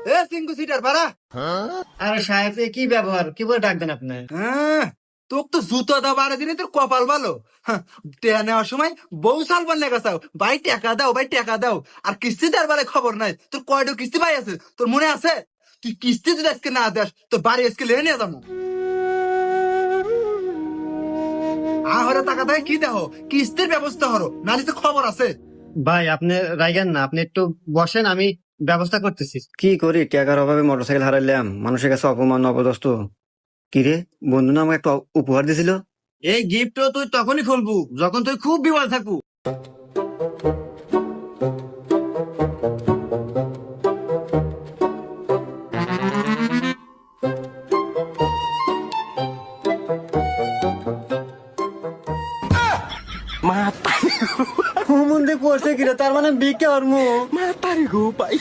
এ Sindhu seater ভাড়া। আরে সাহেব এ কি ব্যবহার, কি বলে ডাক দেন আপনি? হ্যাঁ, তোকে তো জুতো দাও বারো দিনে তোর কপাল ভালো। হ্যাঁ, টেয়া নেওয়ার সময় বউ সালবার লেগে চাও, ভাই টাকা দাও, ভাই টাকা দাও। আর কিস্তি দেওয়ার বেলায় খবর নাই, তোর কয়টা কিস্তি পাই আছে তোর মনে আছে? তুই কিস্তি যদি আজকে না দেস তোর বাড়ি আজকে লেনে নিয়ে যাবো। আহরে টাকা দেয় কি দেখো, কিস্তির ব্যবস্থা হলো নাহলে তো খবর আছে। ভাই আপনি রাইগেন না, আপনি একটু বসেন, আমি ব্যবস্থা করতেছি। কি করি, টাকার অভাবে মোটরসাইকেল হারাইলাম, মানুষের কাছে অপমান অপদস্থ। কি রে, বন্ধু না আমাকে একটা উপহার দিছিল? এই গিফট তুই তখনই খুলবু যখন তুই খুব বিপদ থাকবো। মন দিয়ে করছে কিরে, তার মানে বিকে আর মো